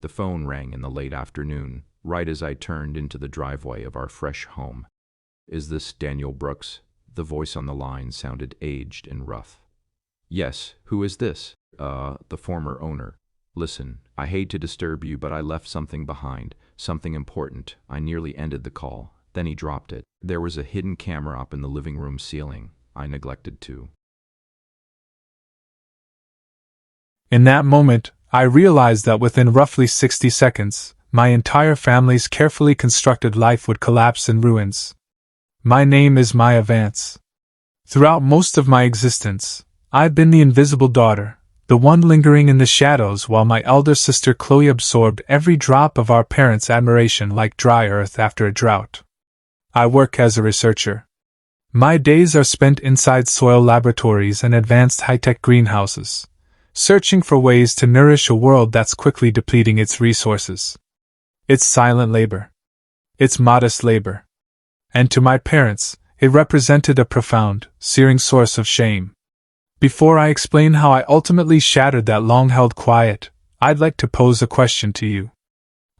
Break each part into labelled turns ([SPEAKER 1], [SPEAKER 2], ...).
[SPEAKER 1] The phone rang in the late afternoon, right as I turned into the driveway of our fresh home. "Is this Daniel Brooks?" The voice on the line sounded aged and rough. "Yes, who is this?" The former owner. "Listen, I hate to disturb you, but I left something behind, something important." I nearly ended the call. Then he dropped it. There was a hidden camera up in the living room ceiling. I neglected to.
[SPEAKER 2] In that moment, I realized that within roughly 60 seconds, my entire family's carefully constructed life would collapse in ruins. My name is Maya Vance. Throughout most of my existence, I've been the invisible daughter, the one lingering in the shadows while my elder sister Chloe absorbed every drop of our parents' admiration like dry earth after a drought. I work as a researcher. My days are spent inside soil laboratories and advanced high-tech greenhouses, searching for ways to nourish a world that's quickly depleting its resources. It's silent labor. It's modest labor. And to my parents, it represented a profound, searing source of shame. Before I explain how I ultimately shattered that long-held quiet, I'd like to pose a question to you.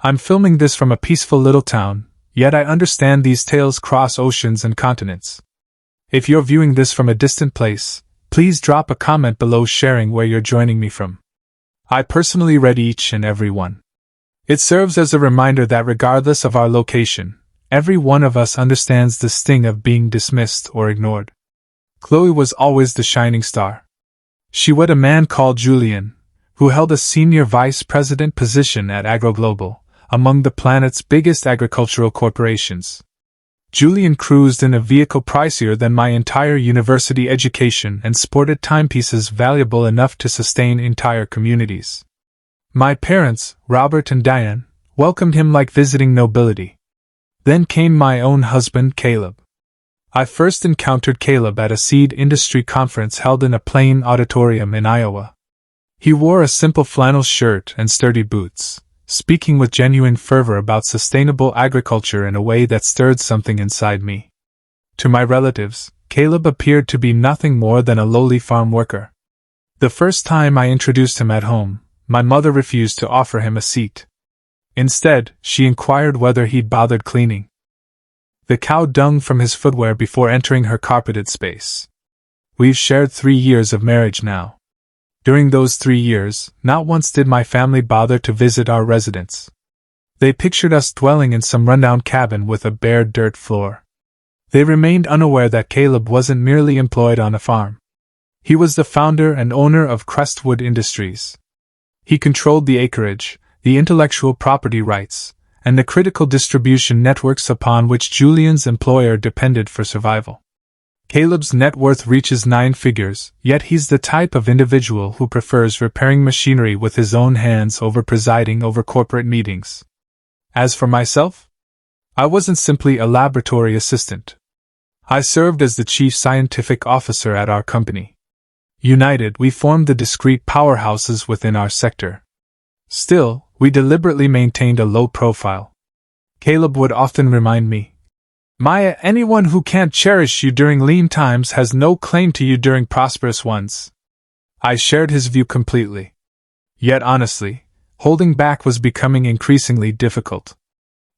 [SPEAKER 2] I'm filming this from a peaceful little town, yet I understand these tales cross oceans and continents. If you're viewing this from a distant place, please drop a comment below sharing where you're joining me from. I personally read each and every one. It serves as a reminder that regardless of our location, every one of us understands the sting of being dismissed or ignored. Chloe was always the shining star. She wed a man called Julian, who held a senior vice president position at AgroGlobal, among the planet's biggest agricultural corporations. Julian cruised in a vehicle pricier than my entire university education and sported timepieces valuable enough to sustain entire communities. My parents, Robert and Diane, welcomed him like visiting nobility. Then came my own husband, Caleb. I first encountered Caleb at a seed industry conference held in a plain auditorium in Iowa. He wore a simple flannel shirt and sturdy boots, speaking with genuine fervor about sustainable agriculture in a way that stirred something inside me. To my relatives, Caleb appeared to be nothing more than a lowly farm worker. The first time I introduced him at home, my mother refused to offer him a seat. Instead, she inquired whether he'd bothered cleaning the cow dung from his footwear before entering her carpeted space. We've shared 3 years of marriage now. During those 3 years, not once did my family bother to visit our residence. They pictured us dwelling in some rundown cabin with a bare dirt floor. They remained unaware that Caleb wasn't merely employed on a farm. He was the founder and owner of Crestwood Industries. He controlled the acreage, the intellectual property rights, and the critical distribution networks upon which Julian's employer depended for survival. Caleb's net worth reaches 9 figures, yet he's the type of individual who prefers repairing machinery with his own hands over presiding over corporate meetings. As for myself, I wasn't simply a laboratory assistant. I served as the chief scientific officer at our company. United, we formed the discrete powerhouses within our sector. Still, we deliberately maintained a low profile. Caleb would often remind me, "Maya, anyone who can't cherish you during lean times has no claim to you during prosperous ones." I shared his view completely. Yet honestly, holding back was becoming increasingly difficult.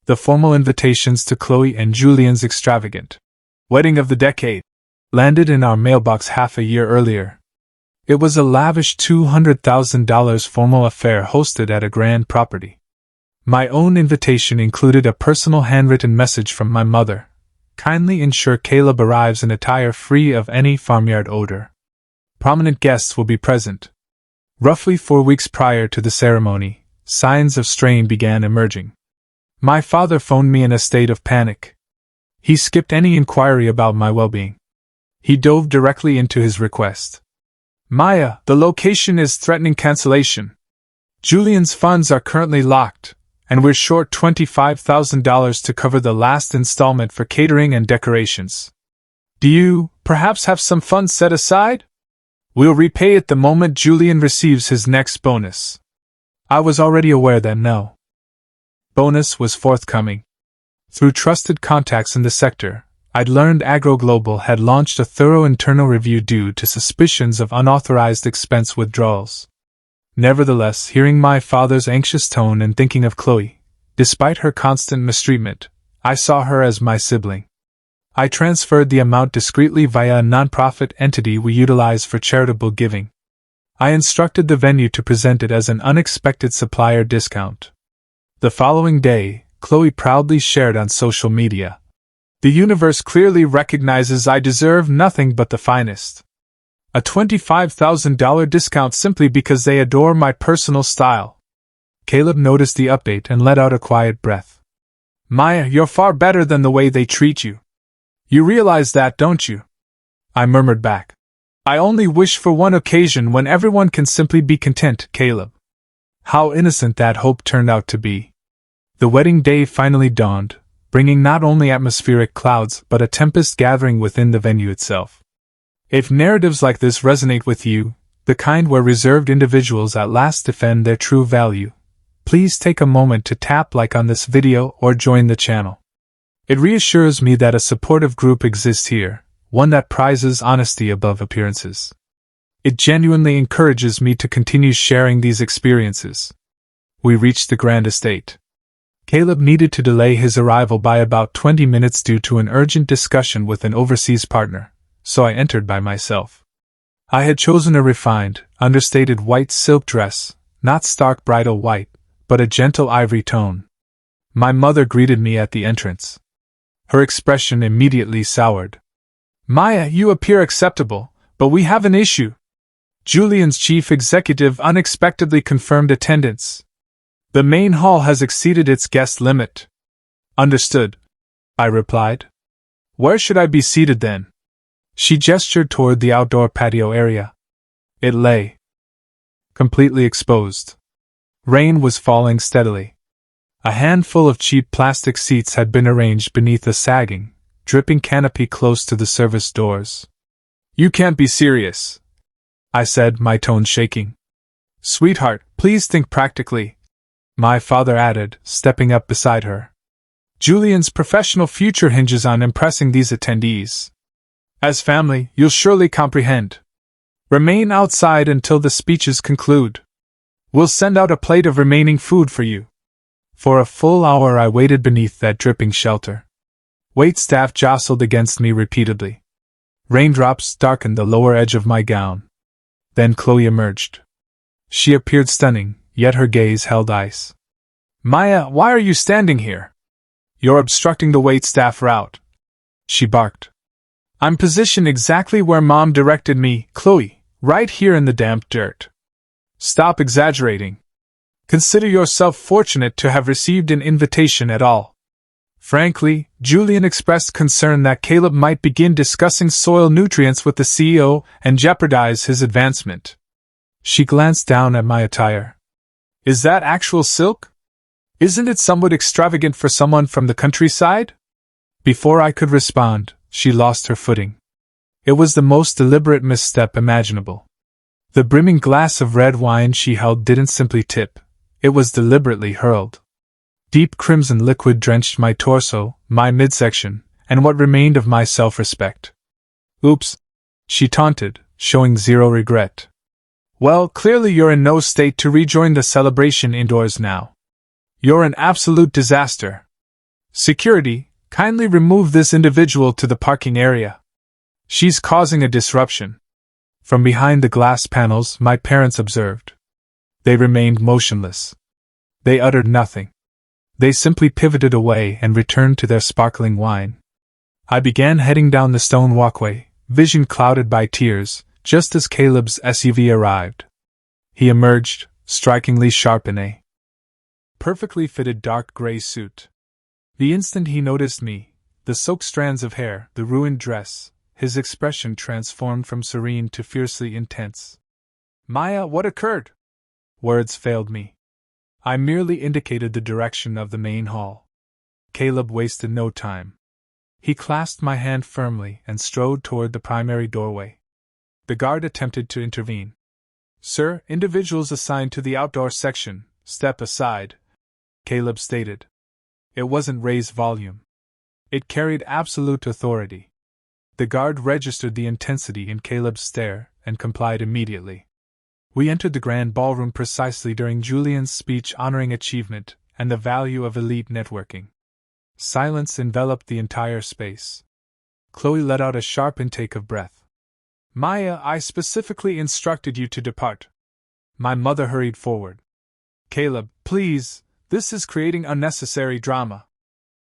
[SPEAKER 2] The formal invitations to Chloe and Julian's extravagant wedding of the decade landed in our mailbox half a year earlier. It was a lavish $200,000 formal affair hosted at a grand property. My own invitation included a personal handwritten message from my mother. "Kindly ensure Caleb arrives in attire free of any farmyard odor. Prominent guests will be present." Roughly 4 weeks prior to the ceremony, signs of strain began emerging. My father phoned me in a state of panic. He skipped any inquiry about my well-being. He dove directly into his request. "Maya, the location is threatening cancellation. Julian's funds are currently locked, and we're short $25,000 to cover the last installment for catering and decorations. Do you, perhaps, have some funds set aside? We'll repay it the moment Julian receives his next bonus." I was already aware that no bonus was forthcoming. Through trusted contacts in the sector, I'd learned AgroGlobal had launched a thorough internal review due to suspicions of unauthorized expense withdrawals. Nevertheless, hearing my father's anxious tone and thinking of Chloe, despite her constant mistreatment, I saw her as my sibling. I transferred the amount discreetly via a non-profit entity we utilize for charitable giving. I instructed the venue to present it as an unexpected supplier discount. The following day, Chloe proudly shared on social media, "The universe clearly recognizes I deserve nothing but the finest. A $25,000 discount simply because they adore my personal style." Caleb noticed the update and let out a quiet breath. "Maya, you're far better than the way they treat you. You realize that, don't you?" I murmured back. "I only wish for one occasion when everyone can simply be content, Caleb." How innocent that hope turned out to be. The wedding day finally dawned, bringing not only atmospheric clouds but a tempest gathering within the venue itself. If narratives like this resonate with you, the kind where reserved individuals at last defend their true value, please take a moment to tap like on this video or join the channel. It reassures me that a supportive group exists here, one that prizes honesty above appearances. It genuinely encourages me to continue sharing these experiences. We reached the grand estate. Caleb needed to delay his arrival by about 20 minutes due to an urgent discussion with an overseas partner, so I entered by myself. I had chosen a refined, understated white silk dress, not stark bridal white, but a gentle ivory tone. My mother greeted me at the entrance. Her expression immediately soured. "Maya, you appear acceptable, but we have an issue. Julian's chief executive unexpectedly confirmed attendance. The main hall has exceeded its guest limit." "Understood," I replied. "Where should I be seated then?" She gestured toward the outdoor patio area. It lay completely exposed. Rain was falling steadily. A handful of cheap plastic seats had been arranged beneath a sagging, dripping canopy close to the service doors. "You can't be serious," I said, my tone shaking. "Sweetheart, please think practically," my father added, stepping up beside her. "Julian's professional future hinges on impressing these attendees. As family, you'll surely comprehend. Remain outside until the speeches conclude. We'll send out a plate of remaining food for you." For a full hour I waited beneath that dripping shelter. Waitstaff jostled against me repeatedly. Raindrops darkened the lower edge of my gown. Then Chloe emerged. She appeared stunning, yet her gaze held ice. "Maya, why are you standing here? You're obstructing the waitstaff route," she barked. "I'm positioned exactly where Mom directed me, Chloe, right here in the damp dirt. Stop exaggerating. Consider yourself fortunate to have received an invitation at all." Frankly, Julian expressed concern that Caleb might begin discussing soil nutrients with the CEO and jeopardize his advancement. She glanced down at my attire. "Is that actual silk? Isn't it somewhat extravagant for someone from the countryside?" Before I could respond, she lost her footing. It was the most deliberate misstep imaginable. The brimming glass of red wine she held didn't simply tip, it was deliberately hurled. Deep crimson liquid drenched my torso, my midsection, and what remained of my self-respect. "Oops," she taunted, showing zero regret. "Well, clearly you're in no state to rejoin the celebration indoors now. You're an absolute disaster. Security, kindly remove this individual to the parking area. She's causing a disruption." From behind the glass panels, my parents observed. They remained motionless. They uttered nothing. They simply pivoted away and returned to their sparkling wine. I began heading down the stone walkway, vision clouded by tears, just as Caleb's SUV arrived. He emerged, strikingly sharp in a perfectly fitted dark gray suit. The instant he noticed me, the soaked strands of hair, the ruined dress, his expression transformed from serene to fiercely intense. "Maya, what occurred?" Words failed me. I merely indicated the direction of the main hall. Caleb wasted no time. He clasped my hand firmly and strode toward the primary doorway. The guard attempted to intervene. "Sir, individuals assigned to the outdoor section, step aside," Caleb stated. It wasn't raised volume. It carried absolute authority. The guard registered the intensity in Caleb's stare and complied immediately. We entered the grand ballroom precisely during Julian's speech honoring achievement and the value of elite networking. Silence enveloped the entire space. Chloe let out a sharp intake of breath. Maya, I specifically instructed you to depart. My mother hurried forward. Caleb, please, this is creating unnecessary drama.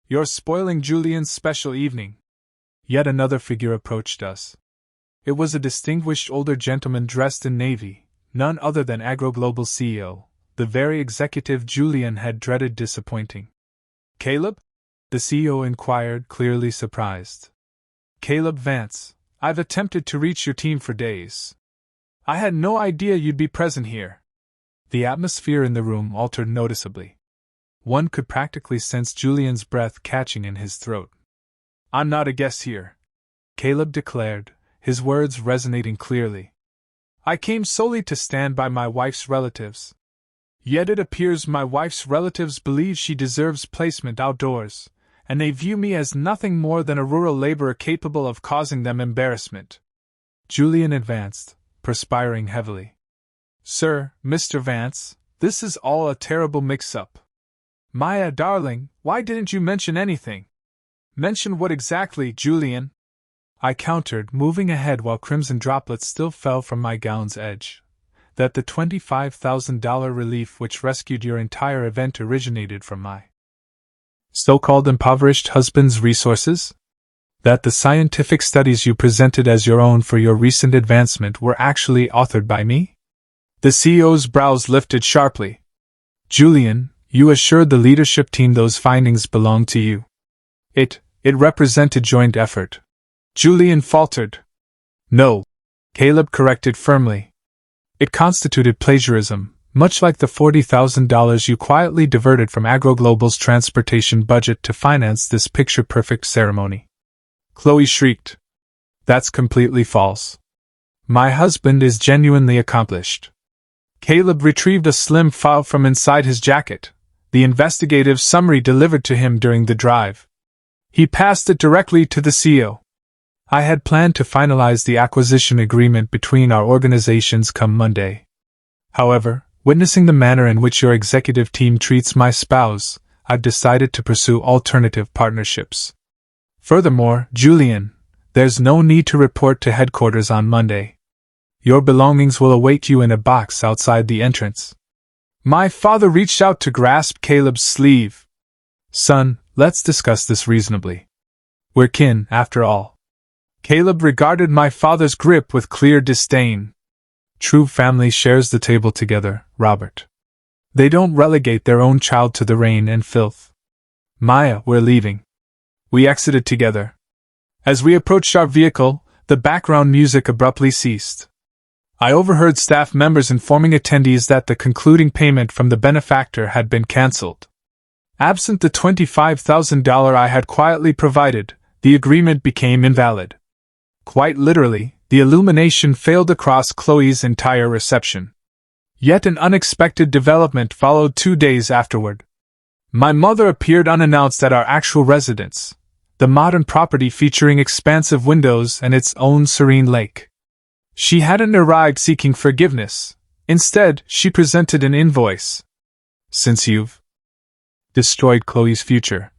[SPEAKER 2] You're spoiling Julian's special evening. Yet another figure approached us. It was a distinguished older gentleman dressed in navy, none other than AgroGlobal CEO, the very executive Julian had dreaded disappointing. Caleb? The CEO inquired, clearly surprised. Caleb Vance, I've attempted to reach your team for days. I had no idea you'd be present here. The atmosphere in the room altered noticeably. One could practically sense Julian's breath catching in his throat. I'm not a guest here, Caleb declared, his words resonating clearly. I came solely to stand by my wife's relatives. Yet it appears my wife's relatives believe she deserves placement outdoors, and they view me as nothing more than a rural laborer capable of causing them embarrassment. Julian advanced, perspiring heavily. Sir, Mr. Vance, this is all a terrible mix-up. Maya, darling, why didn't you mention anything? Mention what exactly, Julian? I countered, moving ahead while crimson droplets still fell from my gown's edge. That the $25,000 relief which rescued your entire event originated from my so-called impoverished husband's resources? That the scientific studies you presented as your own for your recent advancement were actually authored by me? The CEO's brows lifted sharply. Julian, you assured the leadership team those findings belonged to you. It represented joint effort. Julian faltered. No, Caleb corrected firmly. It constituted plagiarism, much like the $40,000 you quietly diverted from AgroGlobal's transportation budget to finance this picture-perfect ceremony. Chloe shrieked. That's completely false. My husband is genuinely accomplished. Caleb retrieved a slim file from inside his jacket, the investigative summary delivered to him during the drive. He passed it directly to the CEO. I had planned to finalize the acquisition agreement between our organizations come Monday. However, witnessing the manner in which your executive team treats my spouse, I've decided to pursue alternative partnerships. Furthermore, Julian, there's no need to report to headquarters on Monday. Your belongings will await you in a box outside the entrance. My father reached out to grasp Caleb's sleeve. Son, let's discuss this reasonably. We're kin, after all. Caleb regarded my father's grip with clear disdain. True family shares the table together, Robert. They don't relegate their own child to the rain and filth. Maya, we're leaving. We exited together. As we approached our vehicle, the background music abruptly ceased. I overheard staff members informing attendees that the concluding payment from the benefactor had been cancelled. Absent the $25,000 I had quietly provided, the agreement became invalid. Quite literally, the illumination failed across Chloe's entire reception. Yet an unexpected development followed 2 days afterward. My mother appeared unannounced at our actual residence, the modern property featuring expansive windows and its own serene lake. She hadn't arrived seeking forgiveness. Instead, she presented an invoice. Since you've destroyed Chloe's future,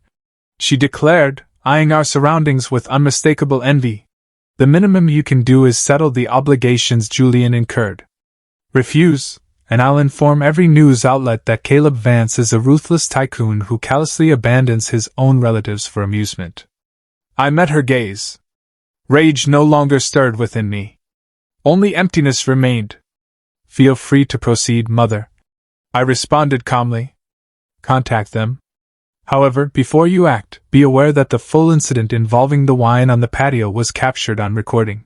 [SPEAKER 2] she declared, eyeing our surroundings with unmistakable envy, the minimum you can do is settle the obligations Julian incurred. Refuse, and I'll inform every news outlet that Caleb Vance is a ruthless tycoon who callously abandons his own relatives for amusement. I met her gaze. Rage no longer stirred within me. Only emptiness remained. Feel free to proceed, mother, I responded calmly. Contact them. However, before you act, be aware that the full incident involving the wine on the patio was captured on recording.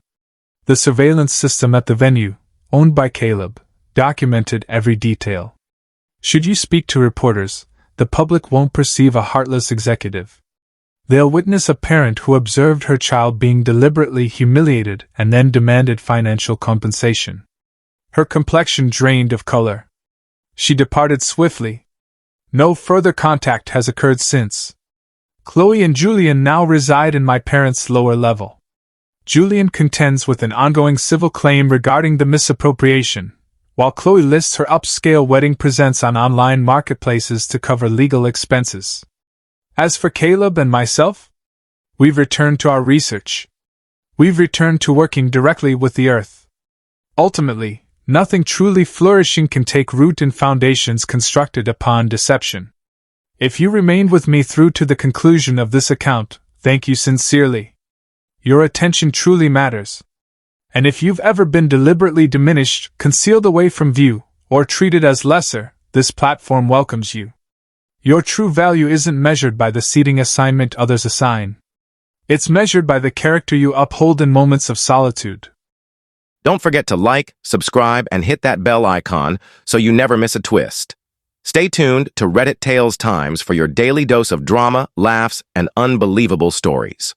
[SPEAKER 2] The surveillance system at the venue, owned by Caleb, documented every detail. Should you speak to reporters, the public won't perceive a heartless executive. They'll witness a parent who observed her child being deliberately humiliated and then demanded financial compensation. Her complexion drained of color. She departed swiftly. No further contact has occurred since. Chloe and Julian now reside in my parents' lower level. Julian contends with an ongoing civil claim regarding the misappropriation, while Chloe lists her upscale wedding presents on online marketplaces to cover legal expenses. As for Caleb and myself, we've returned to our research. We've returned to working directly with the earth. Ultimately, nothing truly flourishing can take root in foundations constructed upon deception. If you remained with me through to the conclusion of this account, thank you sincerely. Your attention truly matters. And if you've ever been deliberately diminished, concealed away from view, or treated as lesser, this platform welcomes you. Your true value isn't measured by the seating assignment others assign. It's measured by the character you uphold in moments of solitude.
[SPEAKER 3] Don't forget to like, subscribe, and hit that bell icon so you never miss a twist. Stay tuned to Reddit Tales Times for your daily dose of drama, laughs, and unbelievable stories.